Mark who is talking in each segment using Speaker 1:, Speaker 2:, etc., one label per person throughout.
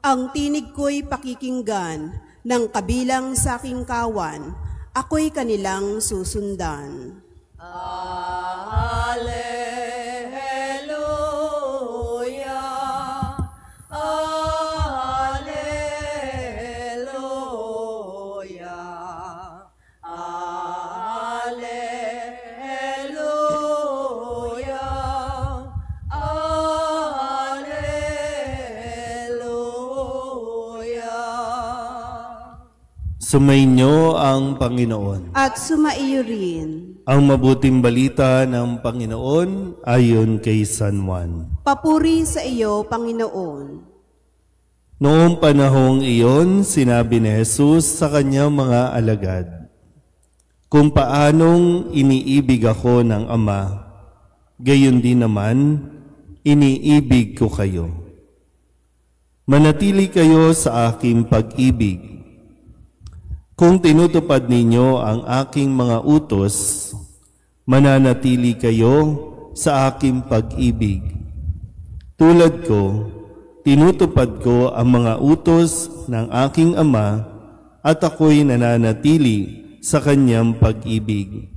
Speaker 1: Ang tinig ko'y pakikinggan, ng kabilang sa aking kawan, ako'y kanilang susundan.
Speaker 2: Alleluia, Alleluia, Alleluia, Alleluia.
Speaker 3: Sumainyo ang Panginoon.
Speaker 1: At sumaiyo rin.
Speaker 3: Ang mabuting balita ng Panginoon ayon kay San Juan.
Speaker 1: Papuri sa iyo, Panginoon.
Speaker 3: Noong panahong iyon, sinabi ni Jesus sa kanyang mga alagad, "Kung paanong iniibig ako ng Ama, gayon din naman iniibig ko kayo. Manatili kayo sa aking pag-ibig. Kung tinutupad ninyo ang aking mga utos, mananatili kayo sa aking pag-ibig. Tulad ko, tinutupad ko ang mga utos ng aking Ama at ako'y nananatili sa kanyang pag-ibig.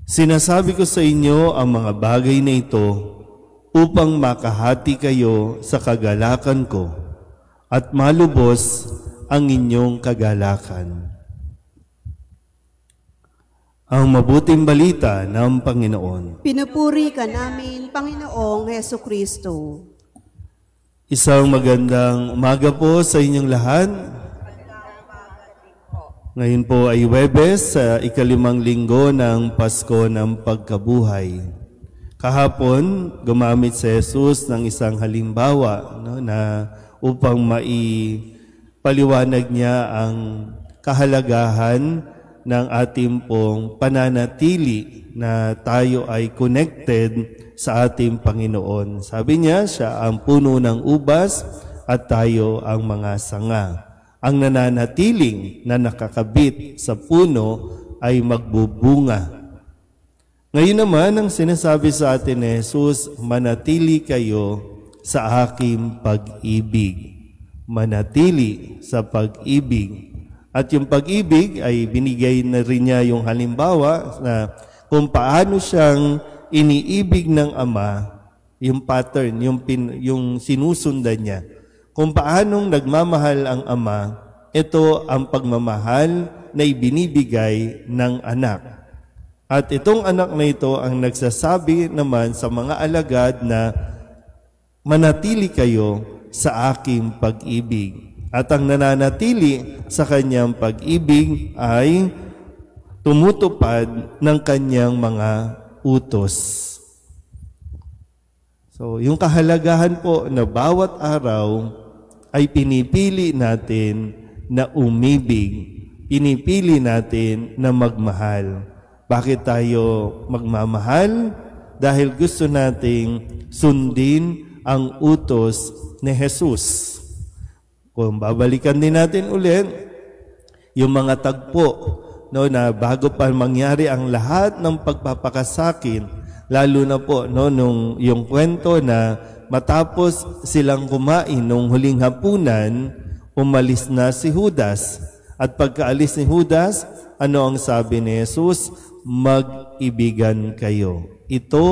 Speaker 3: Sinasabi ko sa inyo ang mga bagay na ito upang makahati kayo sa kagalakan ko at malubos ang inyong kagalakan." Ang mabuting balita ng Panginoon.
Speaker 1: Pinupuri ka namin, Panginoong Hesukristo.
Speaker 3: Isang magandang umaga po sa inyong lahat. Ngayon po ay Huwebes, sa ika-5 linggo ng Pasko ng Pagkabuhay. Kahapon, gumamit si Jesus ng isang halimbawa na upang paliwanag niya ang kahalagahan ng ating pong pananatili na tayo ay connected sa ating Panginoon. Sabi niya, siya ang puno ng ubas at tayo ang mga sanga. Ang nananatiling na nakakabit sa puno ay magbubunga. Ngayon naman, ang sinasabi sa atin ni Jesus, manatili kayo sa aking pag-ibig. Manatili sa pag-ibig. At yung pag-ibig ay binigay na rin niya yung halimbawa na kung paano siyang iniibig ng Ama, yung pattern, yung sinusundan niya. Kung paanong nagmamahal ang Ama, ito ang pagmamahal na ibinibigay ng anak. At itong anak na ito ang nagsasabi naman sa mga alagad na manatili kayo sa aking pag-ibig. At ang nananatili sa kanyang pag-ibig ay tumutupad ng kanyang mga utos. So, yung kahalagahan po na bawat araw ay pinipili natin na umibig. Pinipili natin na magmahal. Bakit tayo magmamahal? Dahil gusto nating sundin ang utos ni Jesus. Kung babalikan din natin ulit, yung mga tagpo, na bago pa mangyari ang lahat ng pagpapakasakin, lalo na po nung yung kwento na matapos silang kumain nung huling hapunan, umalis na si Judas. At pagkaalis ni Judas, ano ang sabi ni Jesus? Mag-ibigan kayo. Ito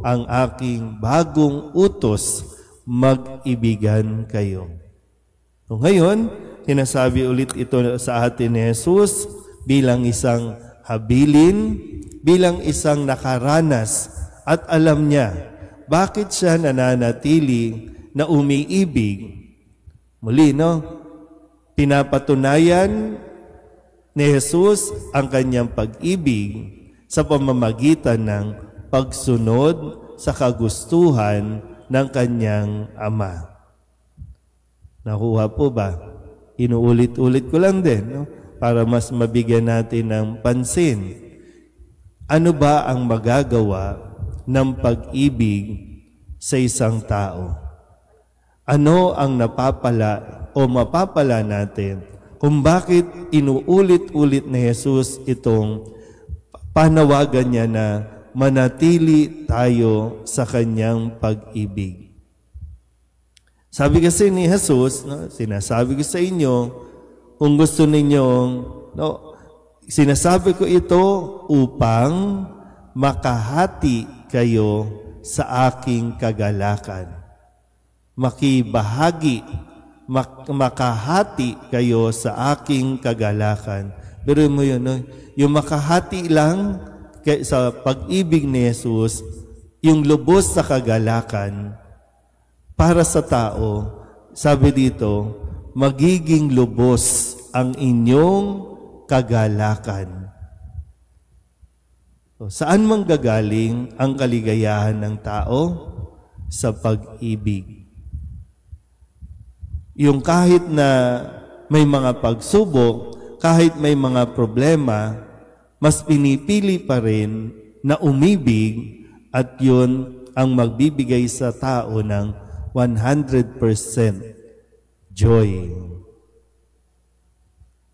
Speaker 3: ang aking bagong utos, mag-ibigan kayo. So ngayon, sinasabi ulit ito sa atin ni Jesus bilang isang habilin, bilang isang nakaranas at alam niya bakit siya nananatili na umiibig. Muli, pinapatunayan ni Jesus ang kanyang pag-ibig sa pamamagitan ng pagsunod sa kagustuhan ng kanyang Ama. Nakuha po ba? Inuulit-ulit ko lang din, para mas mabigyan natin ng pansin. Ano ba ang magagawa ng pag-ibig sa isang tao? Ano ang napapala o mapapala natin kung bakit inuulit-ulit ni Jesus itong panawagan niya na manatili tayo sa kanyang pag-ibig? Sabi kasi ni Jesus, no, sinasabi ko sa inyo, kung gusto ninyong, no, sinasabi ko ito upang makahati kayo sa aking kagalakan. Makibahagi, makahati kayo sa aking kagalakan. Pero mo yun, no? Yung makahati lang sa pag-ibig ni Jesus, yung lubos sa kagalakan, para sa tao, sabi dito, magiging lubos ang inyong kagalakan. So, saan man gagaling ang kaligayahan ng tao? Sa pag-ibig. Yung kahit na may mga pagsubok, kahit may mga problema, mas pinipili pa rin na umibig at yun ang magbibigay sa tao ng 100% joy.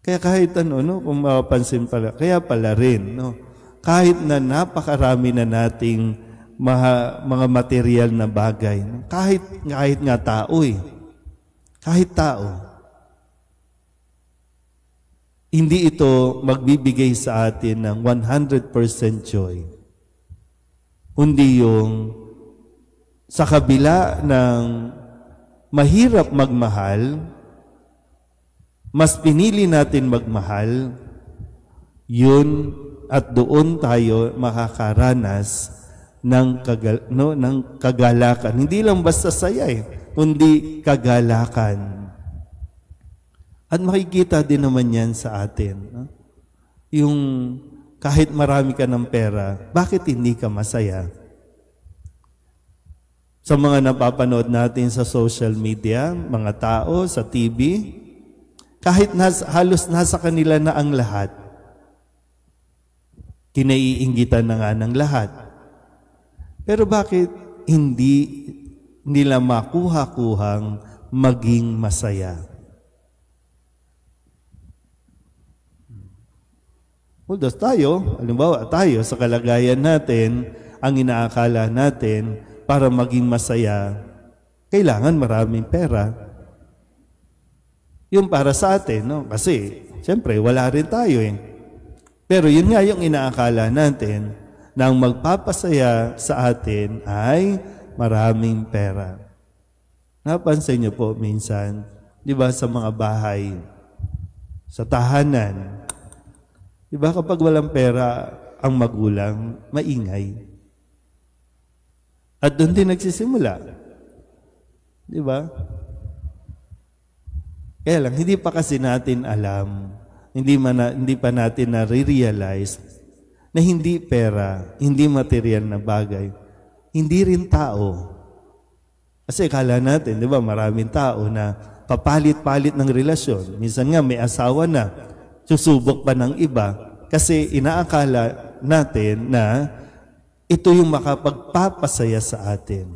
Speaker 3: Kaya kahit ano, no, kung mapapansin pala, kaya pala rin, no, kahit na napakarami na nating mga material na bagay, no, kahit nga tao kahit tao, hindi ito magbibigay sa atin ng 100% joy. Kundi yung sa kabila ng mahirap magmahal, mas pinili natin magmahal, yun at doon tayo makakaranas ng kagalakan. Hindi lang basta saya kundi kagalakan. At makikita din naman yan sa atin. No? Yung kahit marami ka ng pera, bakit hindi ka masaya? Sa mga napapanood natin sa social media, mga tao, sa TV, kahit halos nasa kanila na ang lahat, kinaiinggitan na nga ng lahat. Pero bakit hindi nila makuha-kuhang maging masaya? Although tayo, halimbawa tayo sa kalagayan natin, ang inaakala natin, para maging masaya, kailangan maraming pera. Yung para sa atin, no? Kasi, siyempre, wala rin tayo Pero yun nga yung inaakala natin, na ang magpapasaya sa atin ay maraming pera. Napansin niyo po minsan, di ba sa mga bahay, sa tahanan, di ba kapag walang pera ang magulang, maingay. At doon din nagsisimula. Di ba? Kaya lang, hindi pa kasi natin alam, hindi pa natin na-realize na hindi pera, hindi material na bagay, hindi rin tao. Kasi kala natin, di ba, maraming tao na papalit-palit ng relasyon. Minsan nga may asawa na, susubok pa ng iba, kasi inaakala natin na ito yung makapagpapasaya sa atin.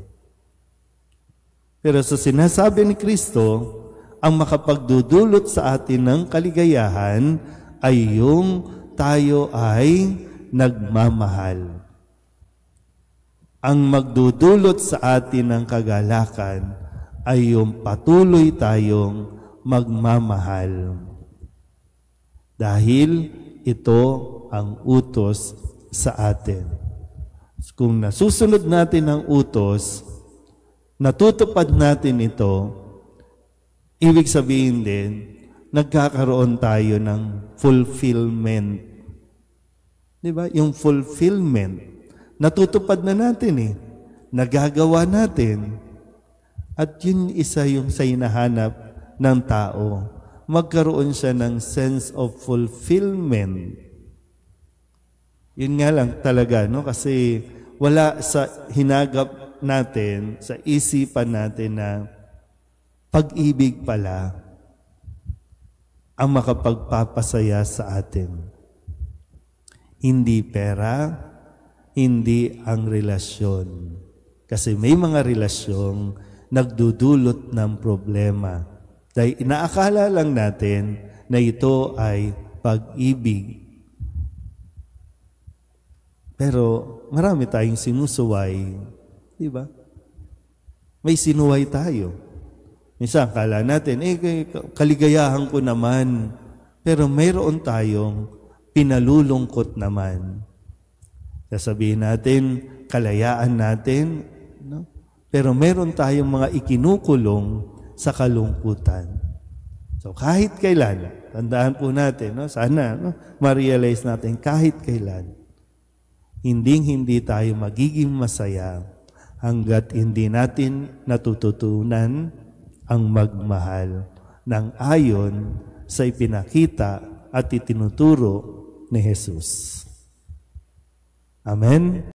Speaker 3: Pero sa sinasabi ni Kristo, ang makapagdudulot sa atin ng kaligayahan ay yung tayo ay nagmamahal. Ang magdudulot sa atin ng kagalakan ay yung patuloy tayong magmamahal. Dahil ito ang utos sa atin. Kung nasusunod natin ang utos, natutupad natin ito, ibig sabihin din, nagkakaroon tayo ng fulfillment. Di ba? Yung fulfillment, natutupad na natin nagagawa natin. At yun isa yung sa hinahanap ng tao. Magkaroon siya ng sense of fulfillment. Yun nga lang talaga, no? Kasi wala sa hinagap natin, sa isipan natin na pag-ibig pala ang makapagpapasaya sa atin. Hindi pera, hindi ang relasyon. Kasi may mga relasyong nagdudulot ng problema. Dahil inaakala lang natin na ito ay pag-ibig. Pero marami tayong sinusuway, di ba? May sinuway tayo. Minsan, kala natin, kaligayahan ko naman. Pero mayroon tayong pinalulungkot naman. Sasabihin natin, kalayaan natin, no? Pero mayroon tayong mga ikinukulong sa kalungkutan. So kahit kailan, tandaan po natin, no? Sana ma-realize natin kahit kailan, hindi tayo magiging masaya hanggat hindi natin natututunan ang magmahal ng ayon sa ipinakita at itinuturo ni Jesus. Amen?